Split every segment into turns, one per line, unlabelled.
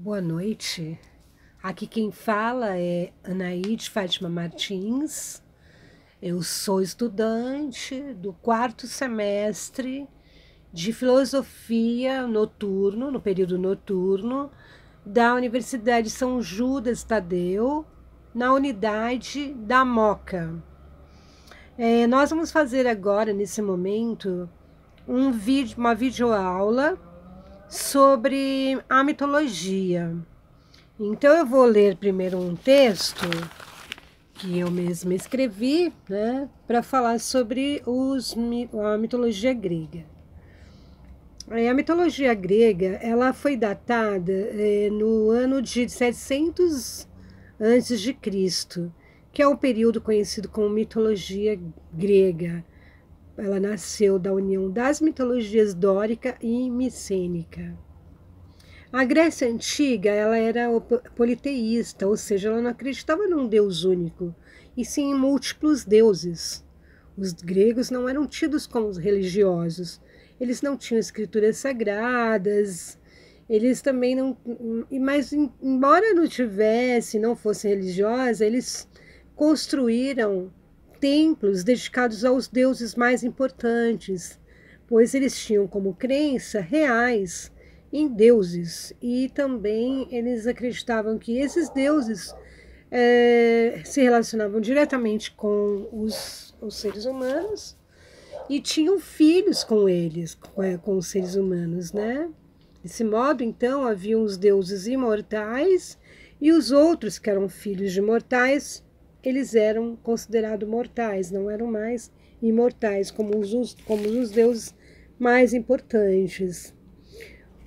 Boa noite. Aqui quem fala é Anaíde Fátima Martins. Eu sou estudante do 4º semestre de Filosofia noturno, no período noturno, da Universidade São Judas Tadeu, na unidade da Moca. Nós vamos fazer agora, nesse momento, uma videoaula sobre a mitologia. Então eu vou ler primeiro um texto que eu mesma escrevi, né, para falar sobre a mitologia grega. A mitologia grega, ela foi datada no ano de 700 antes de Cristo, que é o período conhecido como mitologia grega. Ela nasceu da união das mitologias dórica e micênica. A Grécia Antiga, ela era politeísta, ou seja, ela não acreditava num deus único, e sim em múltiplos deuses. Os gregos não eram tidos como religiosos, eles não tinham escrituras sagradas, eles também não... Mas, embora não fosse religiosa, eles construíram templos dedicados aos deuses mais importantes, pois eles tinham como crença reais em deuses, e também eles acreditavam que esses deuses se relacionavam diretamente com os seres humanos e tinham filhos com eles, com os seres humanos, né? Desse modo, então, haviam os deuses imortais e os outros que eram filhos de mortais, eles eram considerados mortais, não eram mais imortais, como os deuses mais importantes.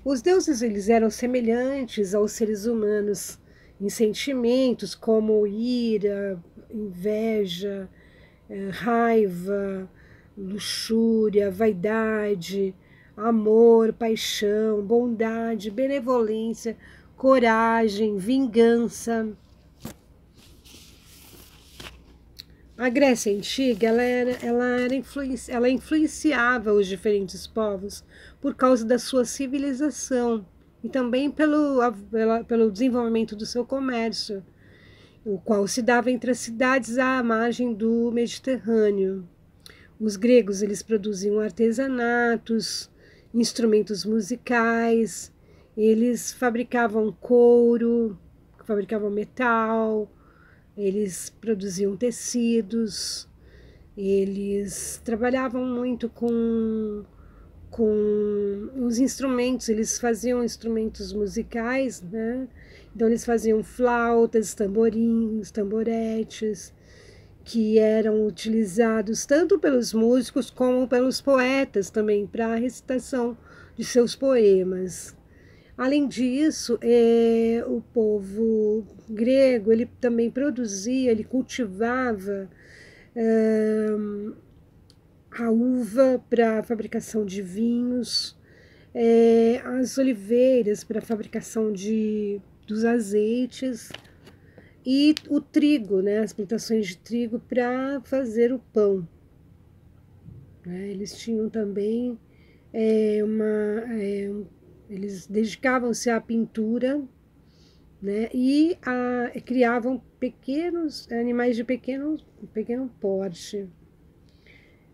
Os deuses, eles eram semelhantes aos seres humanos em sentimentos como ira, inveja, raiva, luxúria, vaidade, amor, paixão, bondade, benevolência, coragem, vingança. A Grécia Antiga, ela influenciava os diferentes povos por causa da sua civilização e também pelo desenvolvimento do seu comércio, o qual se dava entre as cidades à margem do Mediterrâneo. Os gregos, eles produziam artesanatos, instrumentos musicais, eles fabricavam couro, fabricavam metal, eles produziam tecidos, eles trabalhavam muito com os instrumentos, eles faziam instrumentos musicais, né? Então eles faziam flautas, tamborins, tamboretes, que eram utilizados tanto pelos músicos como pelos poetas também para a recitação de seus poemas. Além disso, o povo grego, ele também produzia, ele cultivava a uva para a fabricação de vinhos, as oliveiras para a fabricação dos azeites e o trigo, né, as plantações de trigo para fazer o pão. Eles tinham também eles dedicavam-se à pintura, né, e criavam pequenos animais de pequeno porte.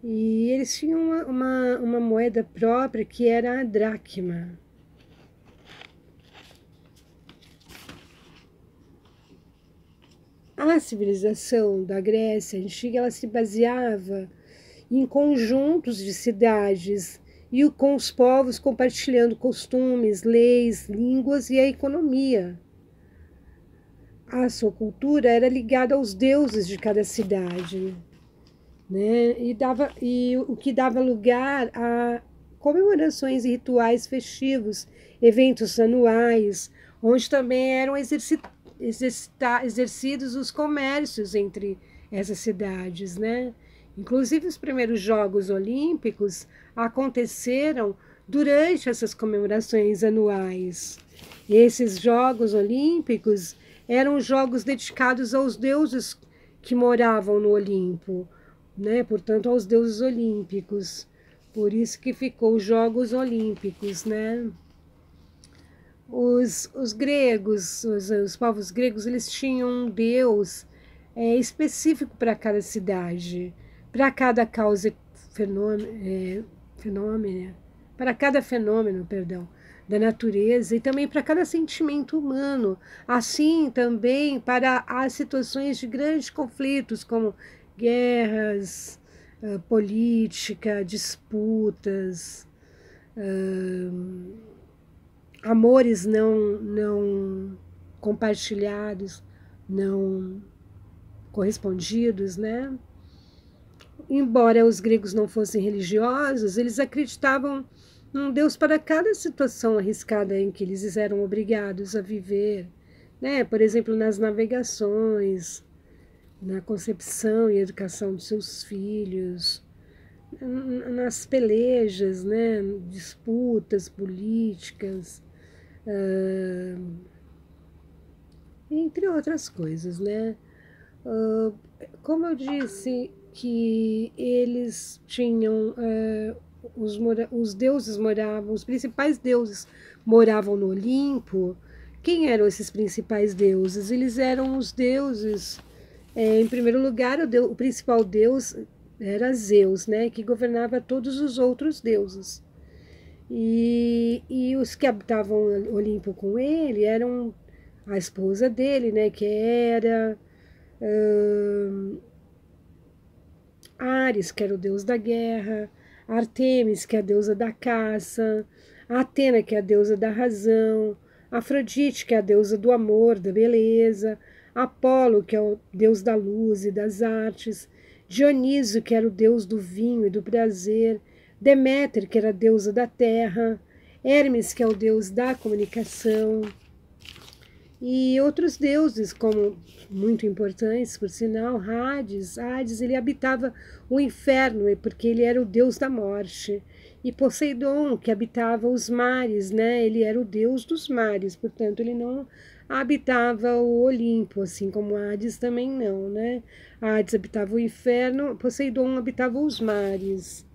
E eles tinham uma moeda própria que era a dracma. A civilização da Grécia Antiga, ela se baseava em conjuntos de cidades e com os povos compartilhando costumes, leis, línguas e a economia. A sua cultura era ligada aos deuses de cada cidade, né? E o que dava lugar a comemorações e rituais festivos, eventos anuais, onde também eram exercidos os comércios entre essas cidades, né? Inclusive, os primeiros Jogos Olímpicos aconteceram durante essas comemorações anuais. Esses Jogos Olímpicos eram jogos dedicados aos deuses que moravam no Olimpo, né? Portanto, aos deuses olímpicos. Por isso que ficou os Jogos Olímpicos, né? Os gregos, os povos gregos, eles tinham um deus específico para cada cidade, para cada causa fenômeno, para cada fenômeno, perdão, da natureza e também para cada sentimento humano. Assim também para as situações de grandes conflitos, como guerras, política, disputas, amores não compartilhados, não correspondidos, né? Embora os gregos não fossem religiosos, eles acreditavam num Deus para cada situação arriscada em que eles eram obrigados a viver, né? Por exemplo, nas navegações, na concepção e educação de seus filhos, nas pelejas, né? Disputas políticas, entre outras coisas, né? Como eu disse que eles tinham os deuses moravam, os principais deuses moravam no Olimpo. Quem eram esses principais deuses? Eles eram os deuses. Em primeiro lugar, o principal deus era Zeus, né, que governava todos os outros deuses. E os que habitavam o Olimpo com ele eram a esposa dele, né, que era Ares, que era o deus da guerra, Artemis, que é a deusa da caça, Atena, que é a deusa da razão, Afrodite, que é a deusa do amor, da beleza, Apolo, que é o deus da luz e das artes, Dionísio, que era o deus do vinho e do prazer, Deméter, que era a deusa da terra, Hermes, que é o deus da comunicação, e outros deuses, como muito importantes, por sinal, Hades. Hades, ele habitava o inferno, porque ele era o deus da morte. E Poseidon, que habitava os mares, né? Ele era o deus dos mares, portanto, ele não habitava o Olimpo, assim como Hades também não, né? Hades habitava o inferno, Poseidon habitava os mares.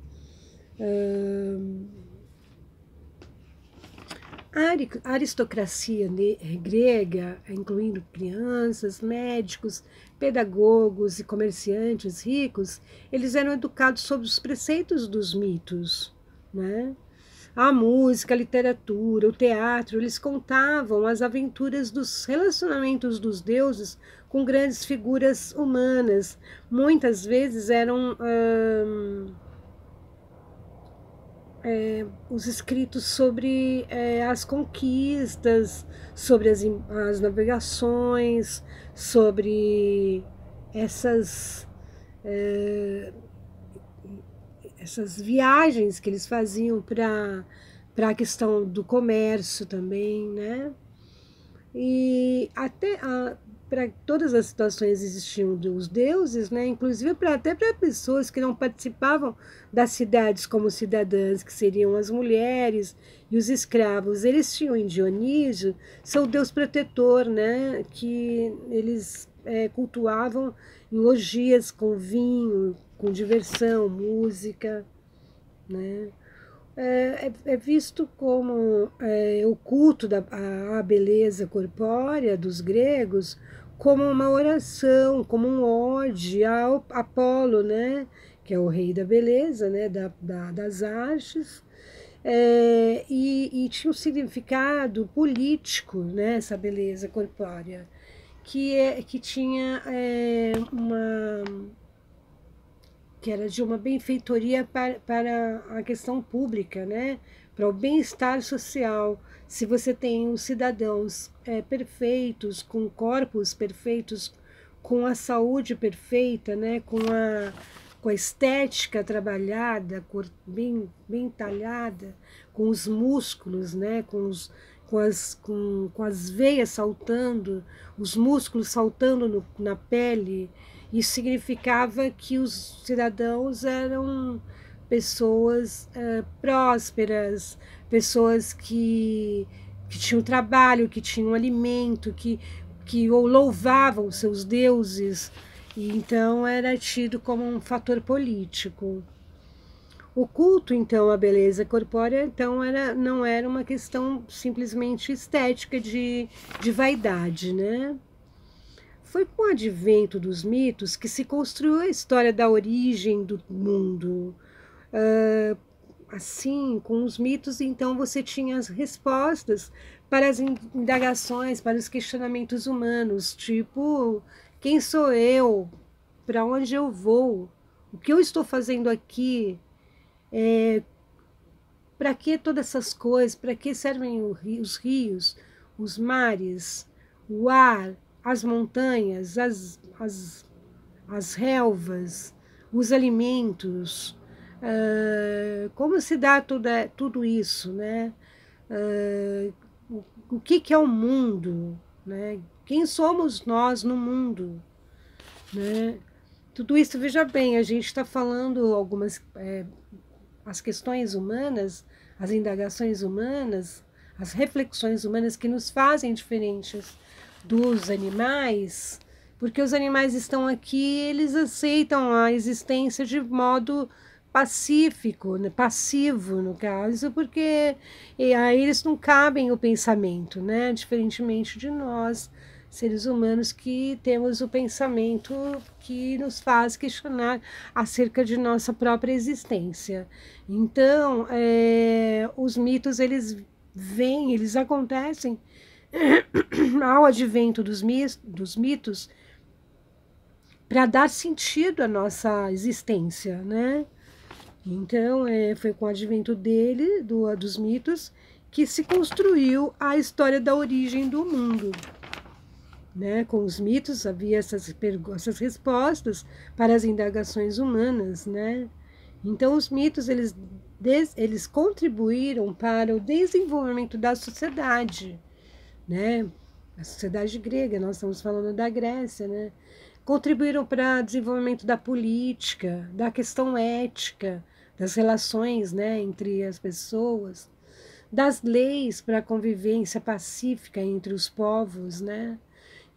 A aristocracia grega, incluindo crianças, médicos, pedagogos e comerciantes ricos, eles eram educados sob os preceitos dos mitos, né? A música, a literatura, o teatro, eles contavam as aventuras dos relacionamentos dos deuses com grandes figuras humanas. Muitas vezes eram os escritos sobre as conquistas, sobre as navegações, sobre essas viagens que eles faziam para a questão do comércio também, né? E até para todas as situações existiam os deuses, né? Inclusive até para pessoas que não participavam das cidades como cidadãs, que seriam as mulheres e os escravos. Eles tinham em Dionísio seu deus protetor, né? Que eles cultuavam em orgias com vinho, com diversão, música, né? É visto como o culto à beleza corpórea dos gregos como uma oração, como um ode ao Apolo, né? Que é o rei da beleza, né? Das artes, e tinha um significado político, né? Essa beleza corpórea, que tinha que era de uma benfeitoria para a questão pública, né? Para o bem-estar social. Se você tem os cidadãos perfeitos, com corpos perfeitos, com a saúde perfeita, né? Com a estética trabalhada, bem talhada, com os músculos, né? Com as veias saltando, os músculos saltando na pele. Isso significava que os cidadãos eram pessoas prósperas, pessoas que tinham trabalho, que tinham alimento, que louvavam seus deuses, e então era tido como um fator político. O culto, então, à beleza corpórea, então, não era uma questão simplesmente estética de vaidade, né? Foi com o advento dos mitos que se construiu a história da origem do mundo. Assim, com os mitos, então, você tinha as respostas para as indagações, para os questionamentos humanos, tipo, quem sou eu? Para onde eu vou? O que eu estou fazendo aqui? Para que todas essas coisas? Para que servem os rios, os mares, o ar, as montanhas, as relvas, os alimentos? Como se dá tudo isso, né? O que é o mundo, né? Quem somos nós no mundo, né? Tudo isso, veja bem, a gente está falando algumas as questões humanas, as indagações humanas, as reflexões humanas que nos fazem diferentes dos animais, porque os animais estão aqui, eles aceitam a existência de modo pacífico, né, passivo no caso, porque a eles não cabem o pensamento, né? Diferentemente de nós, seres humanos, que temos o pensamento que nos faz questionar acerca de nossa própria existência. Então, os mitos, eles vêm, eles acontecem ao advento dos mitos para dar sentido à nossa existência, né? Então, foi com o advento dos mitos, que se construiu a história da origem do mundo. Né? Com os mitos havia essas respostas para as indagações humanas, né? Então, os mitos, eles contribuíram para o desenvolvimento da sociedade, né? A sociedade grega, nós estamos falando da Grécia, né? Contribuíram para o desenvolvimento da política, da questão ética, das relações, né, entre as pessoas, das leis para a convivência pacífica entre os povos, né?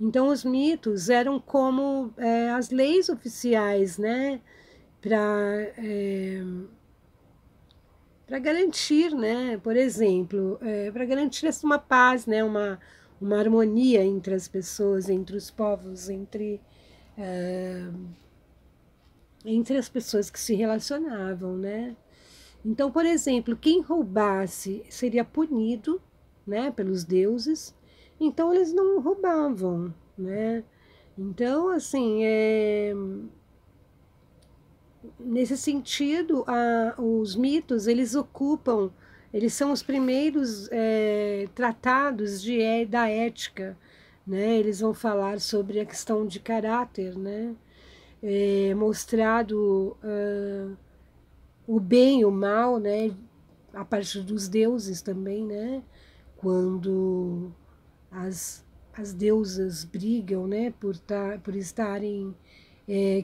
Então, os mitos eram como as leis oficiais, né, para garantir, né, por exemplo, para garantir uma paz, né, uma harmonia entre as pessoas, entre os povos, entre as pessoas que se relacionavam, né? Então, por exemplo, quem roubasse seria punido, né, pelos deuses. Então, eles não roubavam, né? Então, assim, nesse sentido, os mitos, eles são os primeiros tratados da ética, né? Eles vão falar sobre a questão de caráter, né? Mostrado o bem e o mal, né? A partir dos deuses também, né? Quando as deusas brigam, né? Por estarem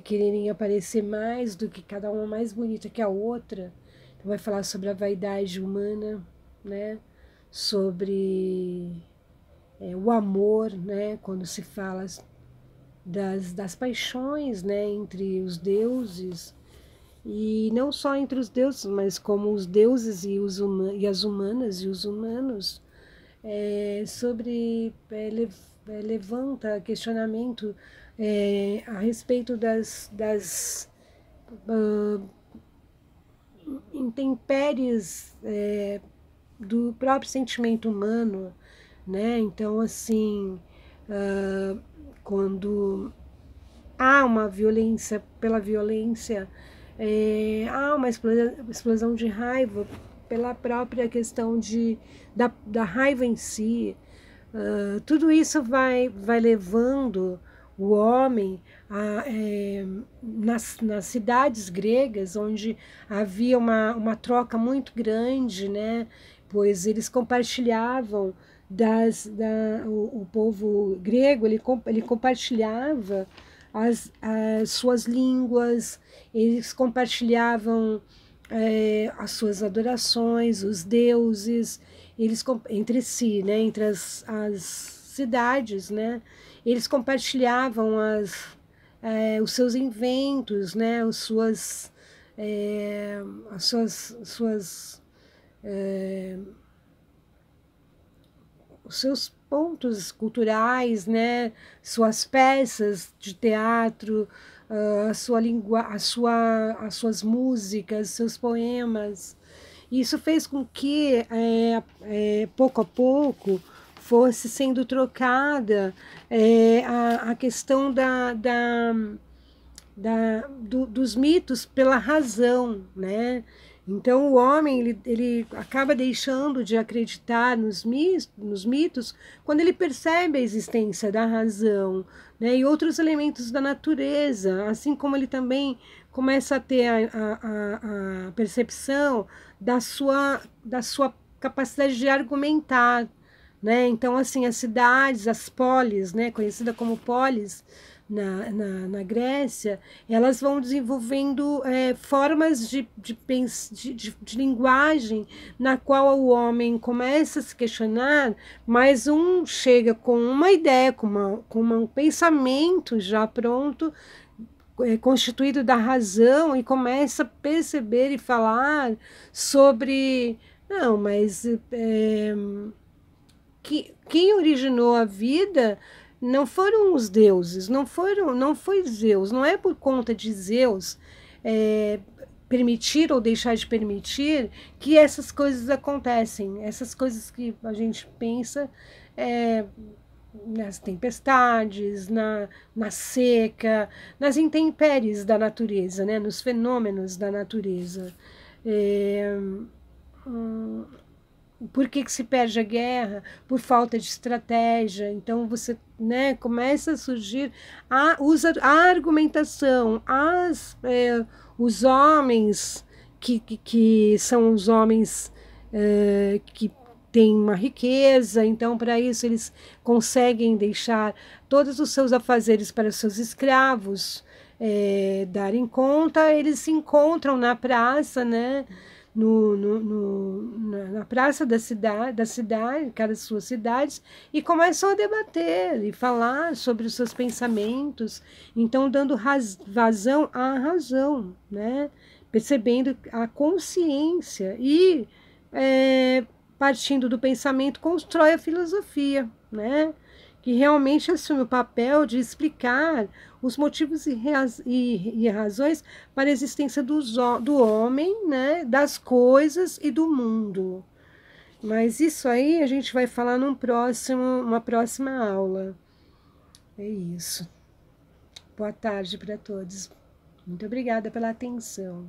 quererem aparecer mais do que cada uma mais bonita que a outra. Então vai falar sobre a vaidade humana, né? Sobre o amor, né? Quando se fala das paixões, né? Entre os deuses. E não só entre os deuses, mas como os deuses e as humanas e os humanos, levanta questionamento a respeito das intempéries do próprio sentimento humano, né? Então, assim, quando há uma violência pela violência, há uma explosão de raiva pela própria questão da raiva em si. Tudo isso vai levando o homem nas cidades gregas, onde havia uma troca muito grande, né? Pois eles compartilhavam o povo grego, ele compartilhava as suas línguas, eles compartilhavam as suas adorações, os deuses, eles entre si, né, entre as cidades, né, eles compartilhavam os seus inventos, né, as suas as os seus pontos culturais, né? Suas peças de teatro, a sua língua, as suas músicas, seus poemas. Isso fez com que, pouco a pouco, fosse sendo trocada a questão dos mitos pela razão, né? Então o homem ele acaba deixando de acreditar nos mitos quando ele percebe a existência da razão, né? E outros elementos da natureza, assim como ele também começa a ter a percepção da sua capacidade de argumentar, né? Então, assim, as cidades, as polis, né, conhecida como polis na Grécia, elas vão desenvolvendo formas de linguagem na qual o homem começa a se questionar, mas um chega com uma ideia, com um pensamento já pronto, constituído da razão, e começa a perceber e falar sobre... Não, mas... quem originou a vida não foram os deuses, não foi Zeus, não é por conta de Zeus permitir ou deixar de permitir que essas coisas acontecem, essas coisas que a gente pensa nas tempestades, na seca, nas intempéries da natureza, né, nos fenômenos da natureza. Por que se perde a guerra? Por falta de estratégia. Então você, né, começa a surgir a argumentação, os homens que são os homens que têm uma riqueza, então para isso eles conseguem deixar todos os seus afazeres para seus escravos darem conta. Eles se encontram na praça, né? Na praça da cidade, cada suas cidades, e começam a debater e falar sobre os seus pensamentos, então dando vazão à razão, né? Percebendo a consciência e, partindo do pensamento, constrói a filosofia, né? Que realmente assume o papel de explicar os motivos e razões para a existência do homem, né, das coisas e do mundo. Mas isso aí a gente vai falar uma próxima aula. É isso. Boa tarde para todos. Muito obrigada pela atenção.